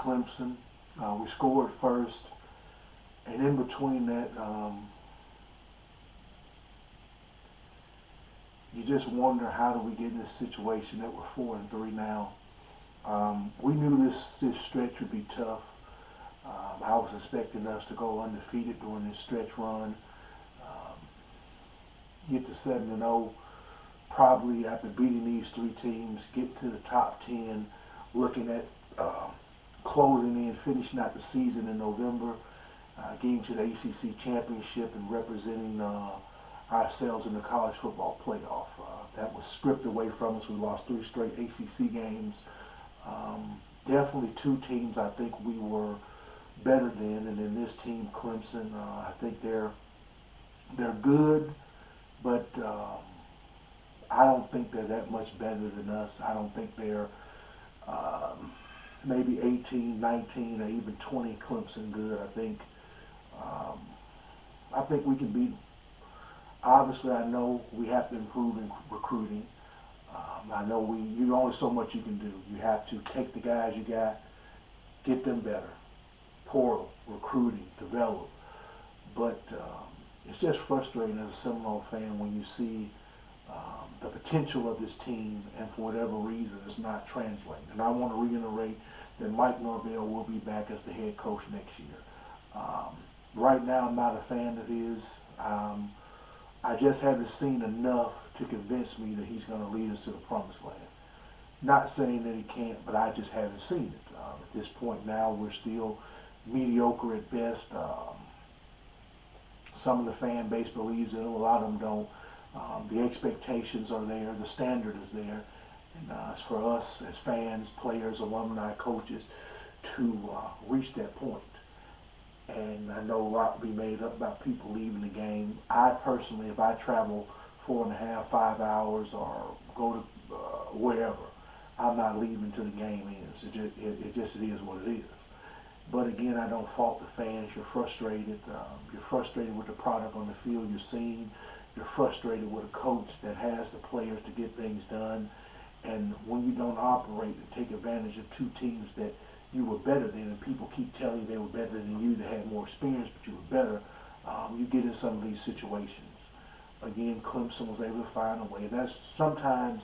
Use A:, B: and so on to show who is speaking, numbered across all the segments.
A: Clemson. We scored first, and in between that, you just wonder how do we get in this situation that we're 4-3 now. We knew this stretch would be tough. I was expecting us to go undefeated during this stretch run. Get to 7-0, probably after beating these three teams, get to the top 10, looking at closing in, finishing out the season in November, getting to the ACC championship and representing ourselves in the college football playoff. That was stripped away from us. We lost 3 straight ACC games. Definitely 2 teams I think we were better than, and then this team, Clemson, I think they're good, but I don't think they're that much better than us. I don't think they're maybe 18, 19, or even 20 Clemson good. I think we can beat them. Obviously, I know we have to improve in recruiting. I know you only so much you can do. You have to take the guys you got, get them better, portal, recruiting, develop. But it's just frustrating as a Seminole fan when you see the potential of this team, and for whatever reason, it's not translating. And I want to reiterate that Mike Norvell will be back as the head coach next year. Right now, I'm not a fan of his. I just haven't seen enough to convince me that he's going to lead us to the promised land. Not saying that he can't, but I just haven't seen it. At this point now, we're still mediocre at best. Some of the fan base believes in it, a lot of them don't. The expectations are there, the standard is there, and it's for us as fans, players, alumni, coaches to reach that point. And I know a lot will be made up about people leaving the game. I personally, if I travel 4.5, 5 hours or go to wherever, I'm not leaving till the game ends. It just is what it is. But again, I don't fault the fans. You're frustrated. You're frustrated with the product on the field you're seeing. You're frustrated with a coach that has the players to get things done. And when you don't operate and take advantage of 2 teams that you were better than, and people keep telling you they were better than you, they had more experience, but you were better, you get in some of these situations. Again, Clemson was able to find a way. And that's sometimes,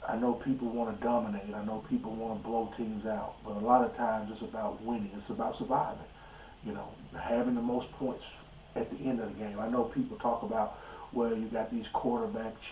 A: I know people want to dominate. I know people want to blow teams out. But a lot of times it's about winning. It's about surviving. You know, having the most points at the end of the game. I know people talk about, well, you got these couch quarterbacks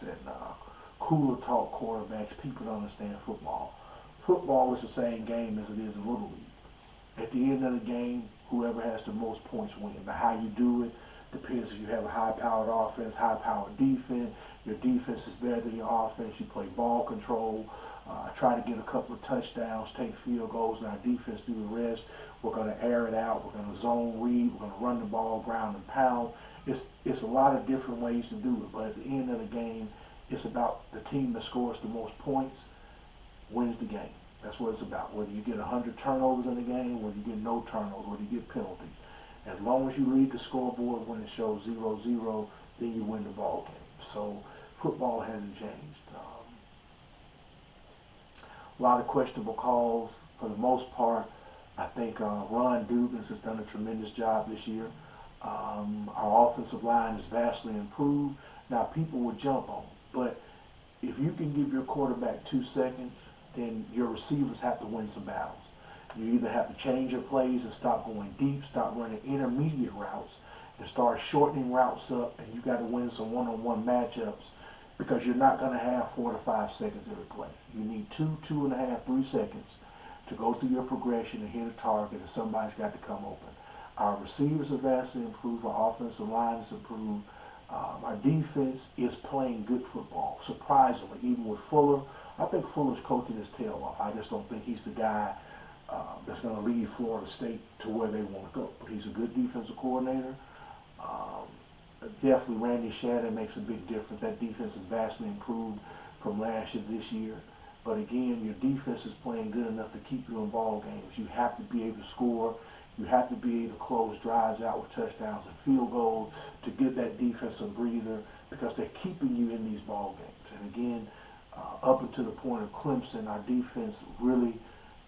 A: and cooler talk quarterbacks. People don't understand football. Football is the same game as it is in Little League. At the end of the game, whoever has the most points wins. Now, how you do it depends if you have a high-powered offense, high-powered defense. Your defense is better than your offense. You play ball control, try to get a couple of touchdowns, take field goals, and our defense do the rest. We're going to air it out. We're going to zone read. We're going to run the ball, ground and pound. It's a lot of different ways to do it, but at the end of the game, it's about the team that scores the most points wins the game. That's what it's about. Whether you get 100 turnovers in the game, whether you get no turnovers, whether you get penalties. As long as you read the scoreboard when it shows 0-0, then you win the ball game. So football hasn't changed. A lot of questionable calls. For the most part, I think Ron Dugans has done a tremendous job this year. Our offensive line is vastly improved. Now, people will jump on, but if you can give your quarterback 2 seconds, then your receivers have to win some battles. You either have to change your plays and stop going deep, stop running intermediate routes, and start shortening routes up, and you got to win some one-on-one matchups because you're not going to have 4 to 5 seconds every play. You need 2, 2.5, 3 seconds to go through your progression and hit a target, and somebody's got to come open. Our receivers are vastly improved. Our offensive line is improved. Our defense is playing good football, surprisingly, even with Fuller. I think Fuller's coaching his tail off. I just don't think he's the guy that's going to lead Florida State to where they want to go. But he's a good defensive coordinator. Definitely Randy Shannon makes a big difference. That defense is vastly improved from last year to this year. But again, your defense is playing good enough to keep you in ball games. You have to be able to score. You have to be able to close drives out with touchdowns and field goals to give that defense a breather because they're keeping you in these ball games. And again, Up until the point of Clemson, our defense really,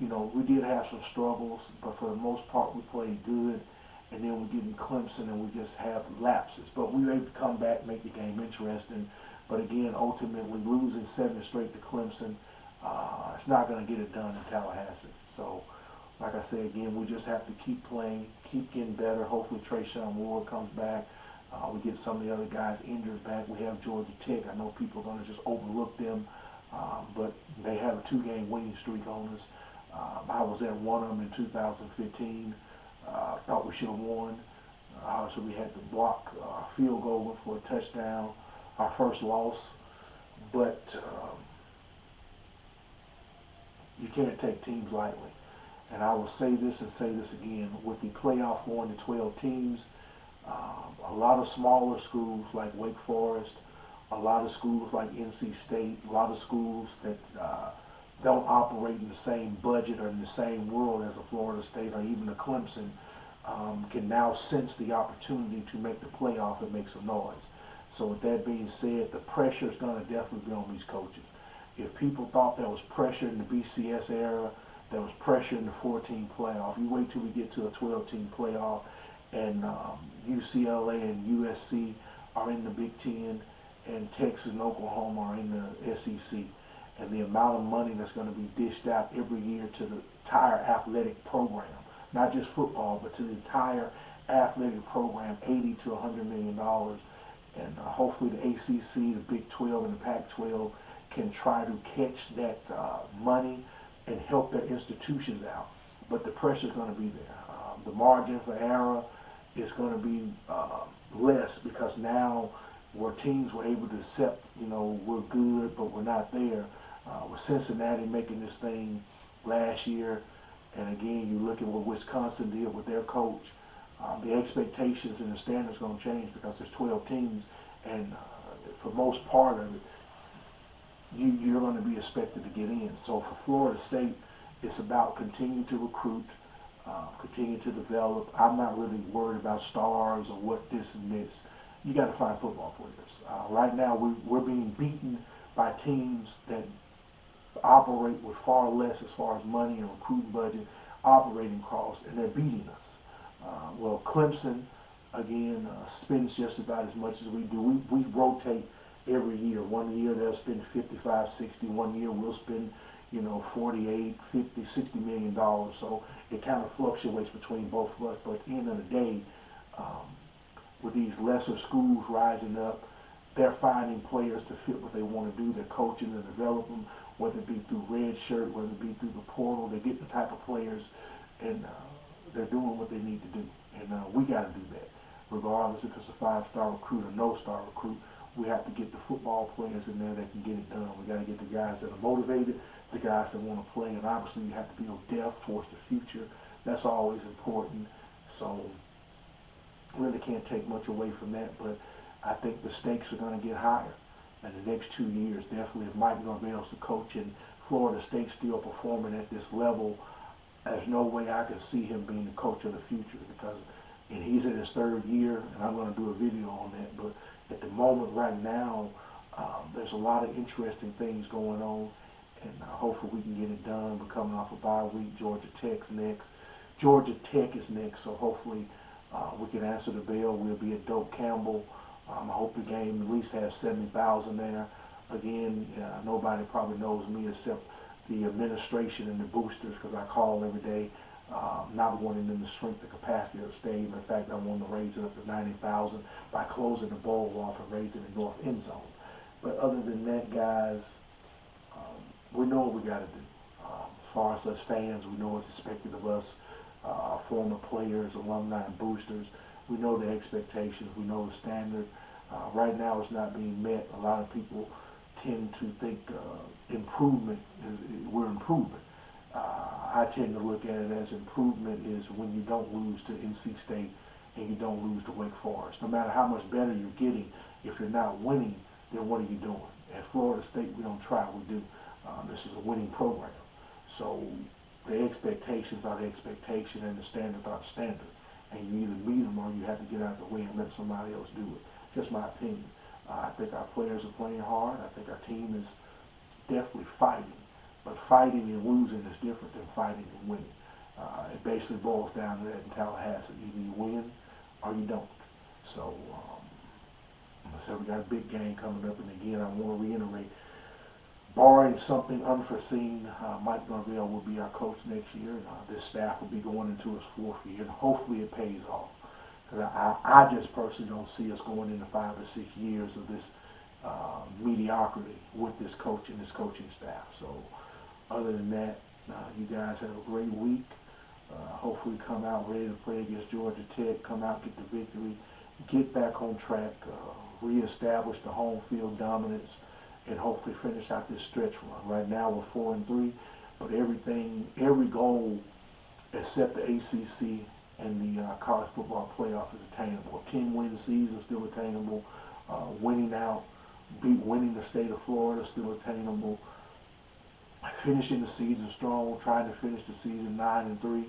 A: we did have some struggles, but for the most part, we played good. And then we get in Clemson and we just have lapses. But we were able to come back, make the game interesting. But again, ultimately, losing 7 straight to Clemson, it's not going to get it done in Tallahassee. So, like I said, again, we just have to keep playing, keep getting better. Hopefully, Trayshawn Ward comes back. We get some of the other guys injured back. We have Georgia Tech. I know people are going to just overlook them, but they have a 2-game winning streak on us. I was at one of them in 2015. Thought we should have won. So we had to block field goal for a touchdown, our first loss. But you can't take teams lightly. And I will say this and say this again. With the playoff going to 12 teams, a lot of smaller schools like Wake Forest, a lot of schools like NC State, a lot of schools that don't operate in the same budget or in the same world as a Florida State or even a Clemson, can now sense the opportunity to make the playoff and make some noise. So with that being said, the pressure is going to definitely be on these coaches. If people thought there was pressure in the BCS era, there was pressure in the 14 playoff. You wait till we get to a 12-team playoff, and UCLA and USC are in the Big Ten, and Texas and Oklahoma are in the SEC. And the amount of money that's going to be dished out every year to the entire athletic program, not just football, but to the entire athletic program, $80 to $100 million. And hopefully the ACC, the Big 12, and the Pac-12 can try to catch that money and help their institutions out. But the pressure is going to be there. The margin for error is going to be less because now where teams were able to accept, we're good, but we're not there. With Cincinnati making this thing last year, and again, you look at what Wisconsin did with their coach, the expectations and the standards are going to change because there's 12 teams, and for most part of it, you're going to be expected to get in. So for Florida State, it's about continuing to recruit, continue to develop. I'm not really worried about stars or what this and this. You got to find football players. Right now, we're being beaten by teams that operate with far less as far as money and recruiting budget, operating costs, and they're beating us. Well, Clemson, again, spends just about as much as we do. We rotate every year. One year they'll spend 55, 60. One year we'll spend, 48, 50, 60 million dollars. So it kind of fluctuates between both of us. But at the end of the day, with these lesser schools rising up, they're finding players to fit what they want to do. They're coaching and developing them, whether it be through red shirt, whether it be through the portal. They get the type of players, and they're doing what they need to do. And we got to do that, regardless if it's a 5-star recruit or no-star recruit. We have to get the football players in there that can get it done. We got to get the guys that are motivated, the guys that want to play, and obviously you have to build depth towards the future. That's always important. So really can't take much away from that, but I think the stakes are going to get higher in the next 2 years. Definitely, if Mike Norvell's the coach and Florida State still performing at this level, there's no way I can see him being the coach of the future because, and he's in his 3rd year, and I'm going to do a video on that, but at the moment right now, there's a lot of interesting things going on, and hopefully we can get it done. We're coming off a bye week. Georgia Tech's next. Georgia Tech is next, so hopefully we can answer the bell. We'll be at Doak Campbell. I hope the game at least has 70,000 there. Again, nobody probably knows me except the administration and the boosters because I call every day, not wanting them to shrink the capacity of the stadium. In fact, I want to raise it up to 90,000 by closing the bowl off and raising the north end zone. But other than that, guys, we know what we got to do. As far as us fans, we know what's expected of us, former players, alumni, and boosters. We know the expectations. We know the standard. Right now, it's not being met. A lot of people tend to think improvement we're improving. I tend to look at it as improvement is when you don't lose to NC State and you don't lose to Wake Forest. No matter how much better you're getting, if you're not winning, then what are you doing? At Florida State, we don't try. We do. This is a winning program. So the expectations are the expectation and the standards are the standard. And you either meet them or you have to get out of the way and let somebody else do it. Just my opinion. I think our players are playing hard. I think our team is definitely fighting. But fighting and losing is different than fighting and winning. It basically boils down to that in Tallahassee. Either you win or you don't. So, so we got a big game coming up. And again, I want to reiterate, barring something unforeseen, Mike Norvell will be our coach next year. And, this staff will be going into its 4th year. And hopefully it pays off. Because I just personally don't see us going into 5 or 6 years of this mediocrity with this coach and this coaching staff. So other than that, you guys have a great week. Hopefully come out ready to play against Georgia Tech, come out, get the victory, get back on track, reestablish the home field dominance, and hopefully finish out this stretch run. Right now we're 4-3, but every goal except the ACC and the college football playoff is attainable. A 10-win season is still attainable. Winning the state of Florida still attainable. Finishing the season strong, trying to finish the season 9-3,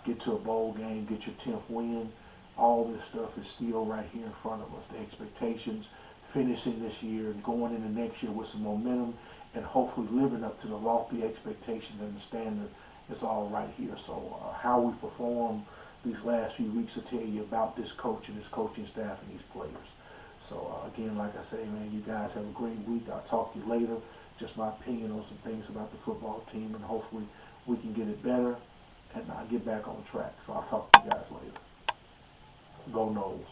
A: get to a bowl game, get your 10th win. All this stuff is still right here in front of us. The expectations, finishing this year and going into next year with some momentum, and hopefully living up to the lofty expectations and the standard is all right here. So how we perform these last few weeks will tell you about this coach and this coaching staff and these players. So again, like I say, man, you guys have a great week. I'll talk to you later. Just my opinion on some things about the football team, and hopefully we can get it better and get back on track. So I'll talk to you guys later. Go Noles.